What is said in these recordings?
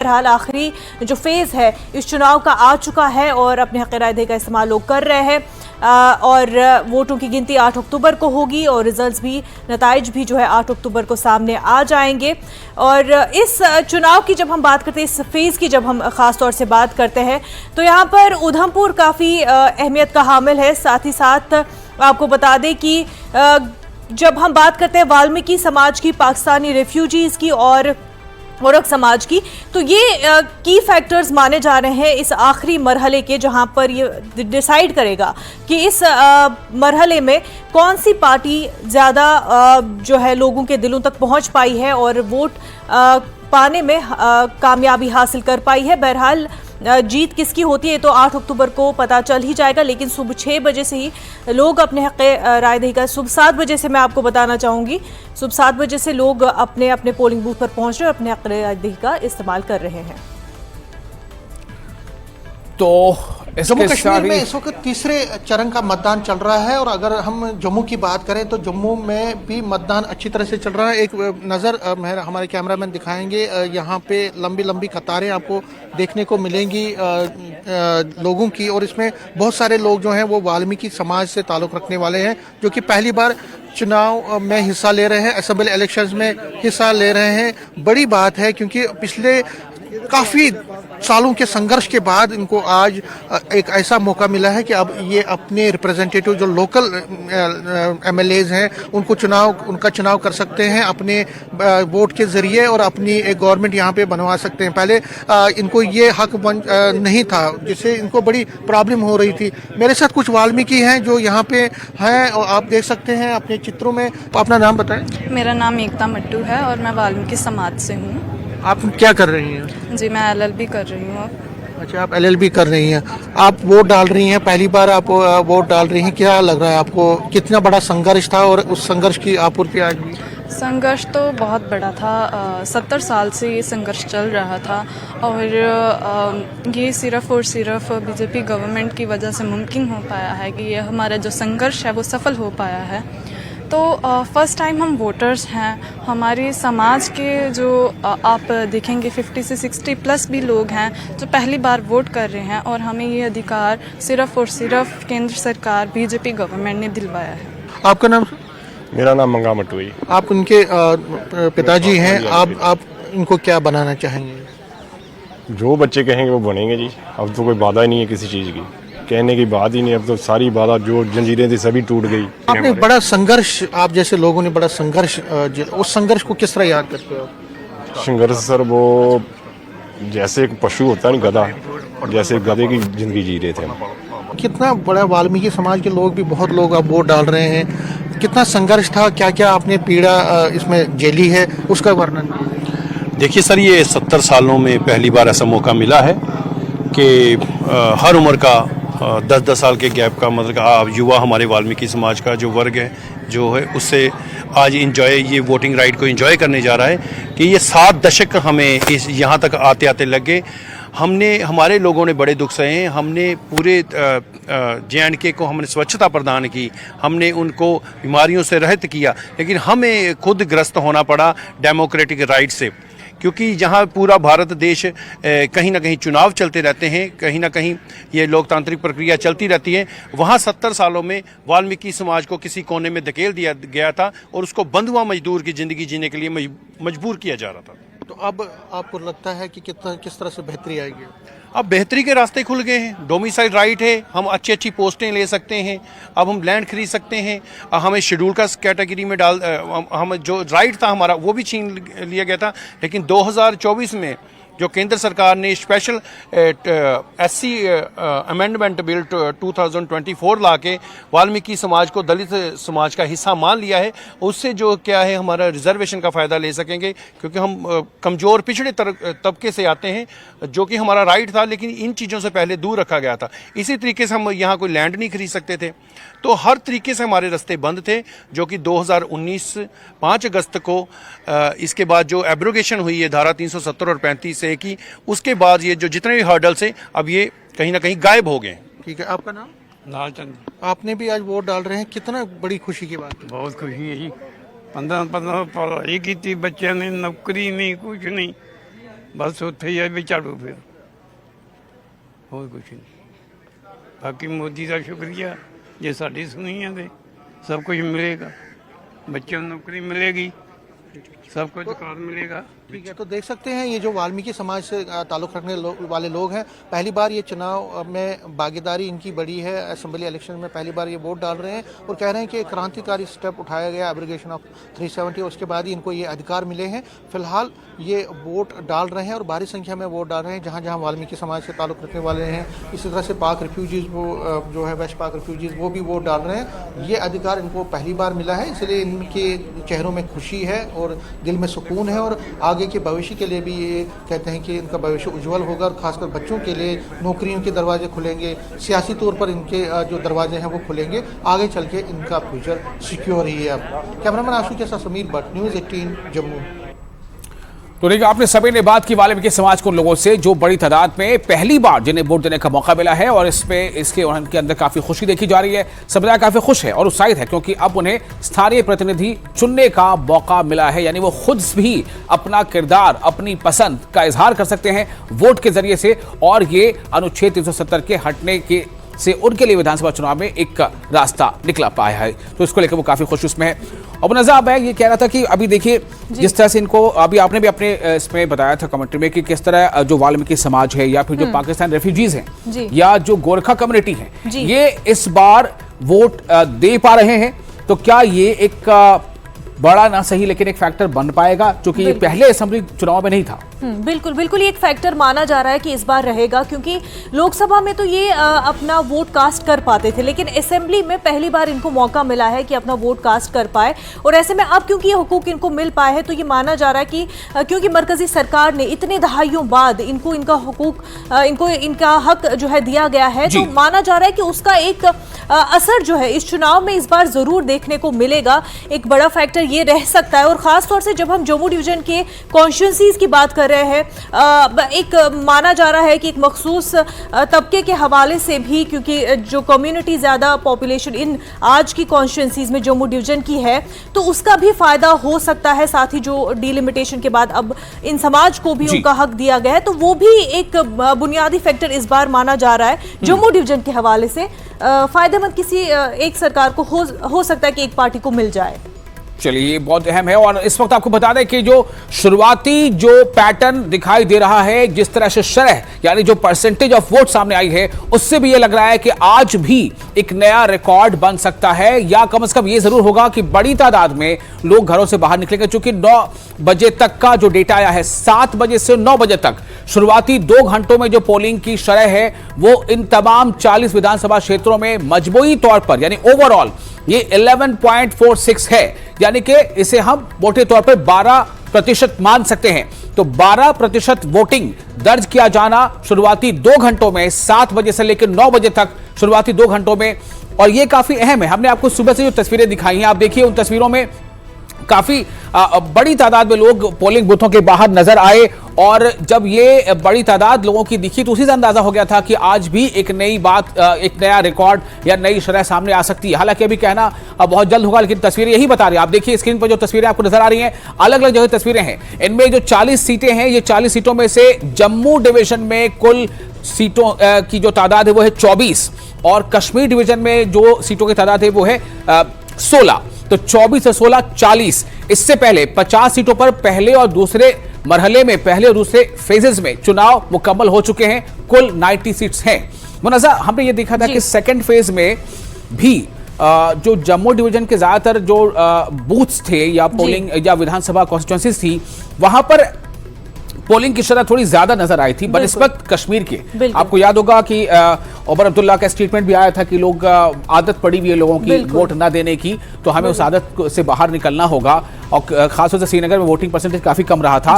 बहरहाल आखिरी जो फेज़ है इस चुनाव का आ चुका है और अपने हक़ राय का इस्तेमाल लोग कर रहे हैं और वोटों की गिनती 8 अक्टूबर को होगी और रिजल्ट्स भी नताइज भी जो है 8 अक्टूबर को सामने आ जाएंगे। और इस चुनाव की जब हम बात करते हैं, इस फेज़ की जब हम ख़ास तौर से बात करते हैं तो यहाँ पर उधमपुर काफ़ी अहमियत का हामिल है। साथ ही साथ आपको बता दें कि जब हम बात करते हैं वाल्मीकि समाज की, पाकिस्तानी रेफ्यूजीज़ की और औरक समाज की, तो ये की फैक्टर्स माने जा रहे हैं इस आखिरी मरहले के, जहां पर ये डिसाइड करेगा कि इस मरहले में कौन सी पार्टी ज़्यादा जो है लोगों के दिलों तक पहुंच पाई है और वोट पाने में कामयाबी हासिल कर पाई है। बहरहाल जीत किसकी होती है तो 8 अक्टूबर को पता चल ही जाएगा, लेकिन सुबह 6 बजे से ही लोग अपने हक़ राय दही का, सुबह 7 बजे से मैं आपको बताना चाहूँगी, सुबह 7 बजे से लोग अपने अपने पोलिंग बूथ पर पहुँच रहे हैं और अपने हक़ राय दही का इस्तेमाल कर रहे हैं। तो जम्मू कश्मीर में इस वक्त तीसरे चरण का मतदान चल रहा है और अगर हम जम्मू की बात करें तो जम्मू में भी मतदान अच्छी तरह से चल रहा है। एक नज़र हमारे कैमरामैन दिखाएंगे, यहाँ पे लंबी लंबी कतारें आपको देखने को मिलेंगी लोगों की, और इसमें बहुत सारे लोग जो हैं वो वाल्मीकि समाज से ताल्लुक़ रखने वाले हैं जो कि पहली बार चुनाव में हिस्सा ले रहे हैं, असेंबली इलेक्शंस में हिस्सा ले रहे हैं। बड़ी बात है क्योंकि पिछले काफ़ी सालों के संघर्ष के बाद इनको आज एक ऐसा मौका मिला है कि अब ये अपने रिप्रेजेंटेटिव जो लोकल एमएलएज हैं उनका चुनाव कर सकते हैं अपने वोट के ज़रिए और अपनी एक गवर्नमेंट यहाँ पे बनवा सकते हैं। पहले इनको ये हक नहीं था, जिससे इनको बड़ी प्रॉब्लम हो रही थी। मेरे साथ कुछ वाल्मीकि हैं जो यहाँ पे हैं और आप देख सकते हैं अपने चित्रों में। अपना नाम बताएं। मेरा नाम एकता मट्टू है और मैं वाल्मीकि समाज से हूँ। आप क्या कर रही हैं? जी, मैं एलएलबी कर रही हूँ। अच्छा, आप एलएलबी कर रही हैं। आप वोट डाल रही हैं, पहली बार आप वोट डाल रही हैं, क्या लग रहा है आपको? कितना बड़ा संघर्ष था और उस संघर्ष की आपूर्ति आज भी? संघर्ष तो बहुत बड़ा था। 70 साल से ये संघर्ष चल रहा था और ये सिर्फ और सिर्फ बीजेपी गवर्नमेंट की वजह से मुमकिन हो पाया है कि ये हमारा जो संघर्ष है वो सफल हो पाया है। तो फर्स्ट टाइम हम वोटर्स हैं। हमारे समाज के जो आप देखेंगे 50 से 60 प्लस भी लोग हैं जो पहली बार वोट कर रहे हैं और हमें ये अधिकार सिर्फ और सिर्फ केंद्र सरकार बीजेपी गवर्नमेंट ने दिलवाया है। आपका नाम? मेरा नाम मंगा मट्टू है। आप उनके पिताजी हैं, आप इनको क्या बनाना चाहेंगे? जो बच्चे कहेंगे वो बनेंगे जी। अब तो कोई बाधा ही नहीं है किसी चीज़ की, कहने की बात ही नहीं। अब तो सारी बाधा जो जंजीरें थी सभी टूट गई। आपने बड़ा संघर्ष, आप जैसे लोगों ने बड़ा संघर्ष, उस संघर्ष को किस तरह याद करते हो? संघर्ष सर वो जैसे एक पशु होता है ना, गधा, जैसे गधे की जिंदगी जी रहे थे हम। कितना बड़ा वाल्मीकि समाज के लोग भी बहुत लोग अब वोट डाल रहे हैं, कितना संघर्ष था, क्या क्या आपने पीड़ा इसमें झेली है, उसका वर्णन? देखिए सर, ये 70 सालों में पहली बार ऐसा मौका मिला है कि हर उम्र का 10-10 साल के गैप का, मतलब युवा हमारे वाल्मीकि समाज का जो वर्ग है जो है उससे आज ये वोटिंग राइट को एंजॉय करने जा रहा है कि ये 7 दशक हमें इस यहाँ तक आते आते लग गए। हमारे लोगों ने बड़े दुख सहे हैं। हमने पूरे JNK को हमने स्वच्छता प्रदान की, हमने उनको बीमारियों से रहित किया, लेकिन हमें खुद ग्रस्त होना पड़ा डेमोक्रेटिक राइट से, क्योंकि जहाँ पूरा भारत देश कहीं ना कहीं चुनाव चलते रहते हैं, कहीं ना कहीं ये लोकतांत्रिक प्रक्रिया चलती रहती है, वहाँ 70 सालों में वाल्मीकि समाज को किसी कोने में धकेल दिया गया था और उसको बंधुआ मजदूर की ज़िंदगी जीने के लिए मजबूर किया जा रहा था। तो अब आपको लगता है कि किस तरह से बेहतरी आएगी? अब बेहतरी के रास्ते खुल गए हैं। डोमिसाइल राइट है, हम अच्छी अच्छी पोस्टें ले सकते हैं, अब हम लैंड खरीद सकते हैं, हमें शेड्यूल का कैटेगरी में हम जो राइट था हमारा वो भी छीन लिया गया था। लेकिन 2024 में जो केंद्र सरकार ने स्पेशल SC अमेंडमेंट बिल 2024 ला के वाल्मीकि समाज को दलित समाज का हिस्सा मान लिया है, उससे जो क्या है हमारा रिजर्वेशन का फ़ायदा ले सकेंगे, क्योंकि हम कमज़ोर पिछड़े तबके से आते हैं, जो कि हमारा राइट था लेकिन इन चीज़ों से पहले दूर रखा गया था। इसी तरीके से हम यहाँ कोई लैंड नहीं खरीद सकते थे, तो हर तरीके से हमारे रास्ते बंद थे, जो कि 2019 5 अगस्त को इसके बाद जो एब्रोगेशन हुई है धारा 370 और 35 से की, उसके बाद ये जो जितने भी हर्डल्स हैं अब ये कहीं ना कहीं गायब हो गए। ठीक है, आपका नाम? लालचंद। आपने भी आज वोट डाल रहे हैं, कितना बड़ी खुशी की बात है? बहुत खुशी है जी। 15 पढ़ाई की थी बच्चों ने, नौकरी नहीं, कुछ नहीं, बस उत्थे ही है भी झाड़ू फिर होर कुछ नहीं। बाकी मोदी का शुक्रिया, जे साडी सुनिया दे सब कुछ मिलेगा, बच्चों को नौकरी मिलेगी, सब कुछ अधिकार मिलेगा। ठीक है, तो देख सकते हैं ये जो वाल्मीकि समाज से ताल्लुक़ रखने वाले लोग हैं, पहली बार ये चुनाव में भागीदारी इनकी बड़ी है। असेंबली इलेक्शन में पहली बार ये वोट डाल रहे हैं और कह रहे हैं कि क्रांतिकारी स्टेप उठाया गया एब्रिगेशन ऑफ 370, उसके बाद ही इनको ये अधिकार मिले हैं। फिलहाल ये वोट डाल रहे हैं और भारी संख्या में वोट डाल रहे हैं जहाँ जहाँ वाल्मीकि समाज से ताल्लुक़ रखने वाले हैं। इसी तरह से पाक रिफ्यूजीज़ वो जो है वेस्ट पाक रिफ्यूजीज़ वो भी वोट डाल रहे हैं। ये अधिकार इनको पहली बार मिला है, इसलिए इनके चेहरों में खुशी है और दिल में सुकून है और आगे के भविष्य के लिए भी ये कहते हैं कि इनका भविष्य उज्जवल होगा और खासकर बच्चों के लिए नौकरियों के दरवाजे खुलेंगे, सियासी तौर पर इनके जो दरवाजे हैं वो खुलेंगे, आगे चल के इनका फ्यूचर सिक्योर ही है। अब कैमरामैन आशु के साथ समीर भट्ट, न्यूज़ 18 जम्मू। तो देखिए, आपने सभी ने बात की वाल्मीकि समाज को लोगों से जो बड़ी तादाद में पहली बार जिन्हें वोट देने का मौका मिला है और इसके उनके अंदर काफी खुशी देखी जा रही है। समुदाय काफी खुश है और उत्साहित है क्योंकि अब उन्हें स्थानीय प्रतिनिधि चुनने का मौका मिला है, यानी वो खुद भी अपना किरदार, अपनी पसंद का इजहार कर सकते हैं वोट के जरिए से। और ये अनुच्छेद 370 के हटने के से उनके लिए विधानसभा चुनाव में एक रास्ता निकला पाया है, तो इसको लेकर वो काफी खुश उसमें है। अब नज़र मैं ये कह रहा था कि अभी देखिए जिस तरह से इनको अभी आपने भी अपने इसमें बताया था कमेंट्री में कि किस तरह जो वाल्मीकि समाज है या फिर जो पाकिस्तान रेफ्यूजीज हैं या जो गोरखा कम्युनिटी है, ये इस बार वोट दे पा रहे हैं। तो क्या ये एक बड़ा ना सही लेकिन एक फैक्टर बन पाएगा, क्योंकि ये पहले असेंबली चुनाव में नहीं था। बिल्कुल बिल्कुल, ये एक फैक्टर माना जा रहा है कि इस बार रहेगा, क्योंकि लोकसभा में तो ये अपना वोट कास्ट कर पाते थे, लेकिन असेंबली में पहली बार इनको मौका मिला है कि अपना वोट कास्ट कर पाए। और ऐसे में अब क्योंकि ये हुकूक इनको मिल पाए हैं, तो ये माना जा रहा है कि क्योंकि मरकजी सरकार ने इतने दहाइयों बाद इनको इनका हुकूक, इनको इनका हक जो है दिया गया है, तो माना जा रहा है कि उसका एक असर जो है इस चुनाव में इस बार जरूर देखने को मिलेगा। एक बड़ा फैक्टर ये रह सकता है, और खास तौर से जब हम जम्मू डिवीजन के कॉन्स्टिट्यूंसीज की बात कर रहे हैं, एक माना जा रहा है कि एक मखसूस तबके के हवाले से भी, क्योंकि जो कम्युनिटी ज्यादा पॉपुलेशन इन आज की कॉन्स्टिट्यूंसीज में जम्मू डिवीजन की है, तो उसका भी फायदा हो सकता है। साथ ही जो डीलिमिटेशन के बाद अब इन समाज को भी उनका हक दिया गया है, तो वो भी एक बुनियादी फैक्टर इस बार माना जा रहा है जम्मू डिवीजन के हवाले से। फायदेमंद किसी एक सरकार को हो सकता है कि एक पार्टी को मिल जाए। चलिए, ये बहुत अहम है। और इस वक्त आपको बता दें कि जो शुरुआती जो पैटर्न दिखाई दे रहा है, जिस तरह से शरह यानी जो परसेंटेज ऑफ वोट सामने आई है, उससे भी ये लग रहा है कि आज भी एक नया रिकॉर्ड बन सकता है, या कम से कम ये जरूर होगा कि बड़ी तादाद में लोग घरों से बाहर निकलेंगे। चूंकि 9 बजे तक का जो डेटा आया है, 7 बजे से 9 बजे तक शुरुआती 2 घंटों में जो पोलिंग की शरह है वो इन तमाम 40 विधानसभा क्षेत्रों में मजमूई तौर पर यानी ओवरऑल ये 11.46 है, यानी कि इसे हम मोटे तौर पर 12% मान सकते हैं। तो 12% वोटिंग दर्ज किया जाना शुरुआती 2 घंटों में, 7 बजे से लेकर 9 बजे तक शुरुआती 2 घंटों में। और ये काफी अहम है। हमने आपको सुबह से जो तस्वीरें दिखाई हैं, आप देखिए उन तस्वीरों में काफी बड़ी तादाद में लोग पोलिंग बूथों के बाहर नजर आए, और जब ये बड़ी तादाद लोगों की दिखी तो उसी से अंदाजा हो गया था कि आज भी एक नई बात, एक नया रिकॉर्ड या नई शरह सामने आ सकती है। हालांकि अभी कहना बहुत जल्द होगा, लेकिन तस्वीरें यही बता रही हैं। आप देखिए स्क्रीन पर जो तस्वीरें आपको नजर आ रही हैं, अलग अलग जगह तस्वीरें हैं। इनमें जो 40 सीटें हैं, ये 40 सीटों में से जम्मू डिवीजन में कुल सीटों की जो तादाद है वो है 24, और कश्मीर डिवीजन में जो सीटों की तादाद है वो है 16। तो 24 से 16 40। इससे पहले 50 सीटों पर पहले और दूसरे मरहले में, पहले और दूसरे फेजेस में चुनाव मुकम्मल हो चुके हैं। कुल 90 सीट्स हैं। मुनज़्ज़ा, हमने ये देखा था कि सेकंड फेज में भी जो जम्मू डिवीजन के ज्यादातर जो बूथ्स थे या पोलिंग या विधानसभा कॉन्स्टिट्यूंसीज थी, वहां पर पोलिंग की शरह थोड़ी ज्यादा नजर आई थी बनिस्बत कश्मीर के। आपको याद होगा कि ओमर अब्दुल्ला का स्टेटमेंट भी आया था कि लोग आदत पड़ी हुई है लोगों की वोट ना देने की, तो हमें उस आदत से बाहर निकलना होगा। और खासतौर से श्रीनगर में वोटिंग परसेंटेज काफी कम रहा था।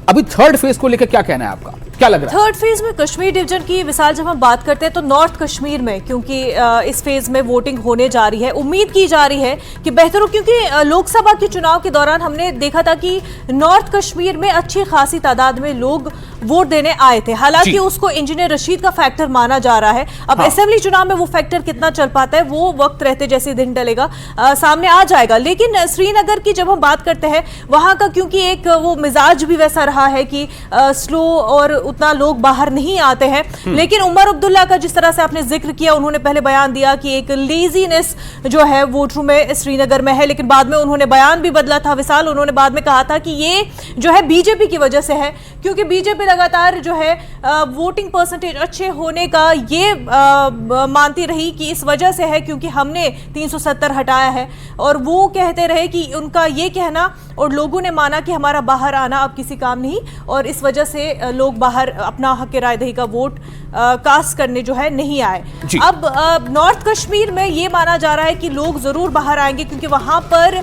अभी थर्ड फेज को लेकर क्या कहना है आपका? क्या लग रहा है? थर्ड फेज में कश्मीर डिवीजन की विशाल जब हम बात करते हैं तो नॉर्थ कश्मीर में, क्योंकि इस फेज में वोटिंग होने जा रही है, उम्मीद की जा रही है कि बेहतर हो, क्योंकि लोकसभा के चुनाव के दौरान हमने देखा था कि नॉर्थ कश्मीर में अच्छी खासी तादाद में लोग वोट देने आए थे। हालांकि उसको इंजीनियर रशीद का फैक्टर माना जा रहा है। अब असेंबली चुनाव में वो फैक्टर कितना चल पाता है वो वक्त रहते जैसे दिन डलेगा सामने आ जाएगा। लेकिन श्रीनगर की जब हम बात करते हैं, वहां का क्योंकि एक वो मिजाज भी वैसा रहा है कि स्लो और उतना लोग बाहर नहीं आते हैं। लेकिन उमर अब्दुल्ला का जिस तरह से आपने जिक्र किया, उन्होंने पहले बयान दिया कि एक लेजीनेस जो है वोटरों में श्रीनगर में है, लेकिन बाद में उन्होंने बयान भी बदला था विशाल। उन्होंने बाद में कहा था कि ये जो है बीजेपी की वजह से है, क्योंकि बीजेपी लगातार जो है वोटिंग परसेंटेज अच्छे होने का ये मानती रही कि इस वजह से है क्योंकि हमने 370 हटाया है। और वो कहते रहे कि उनका ये कहना और लोगों ने माना कि हमारा बाहर आना अब किसी काम नहीं, और इस वजह से लोग बाहर अपना हक रायदही का वोट कास्ट करने जो है नहीं आए। अब नॉर्थ कश्मीर में ये माना जा रहा है कि लोग जरूर बाहर आएंगे, क्योंकि वहां पर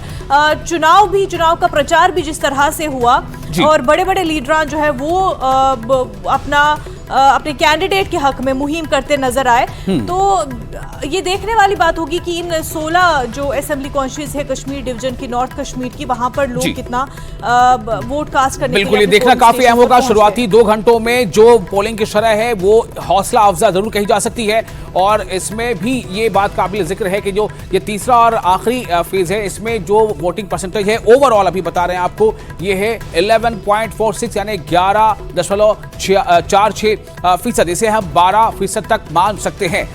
चुनाव का प्रचार भी जिस तरह से हुआ और बड़े बड़े लीडरान जो है वो अपने कैंडिडेट के हक में मुहिम करते नजर आए। तो ये देखने वाली बात होगी कि इन 16 जो असेंबली कॉन्स्टिट्यूंसी है कश्मीर डिवीजन की, नॉर्थ कश्मीर की, वहां पर लोग कितना वोट कास्ट करने बिल्कुल ये देखना काफी अहम होगा। शुरुआती 2 घंटों में जो पोलिंग की शरह है वो हौसला अफजा जरूर कही जा सकती है, और इसमें भी ये बात काबिल जिक्र है कि जो ये तीसरा और आखिरी फेज है, इसमें जो वोटिंग परसेंटेज है ओवरऑल अभी बता रहे हैं आपको, ये है 11.46 यानी 11.46%, इसे हम 12% तक मान सकते हैं।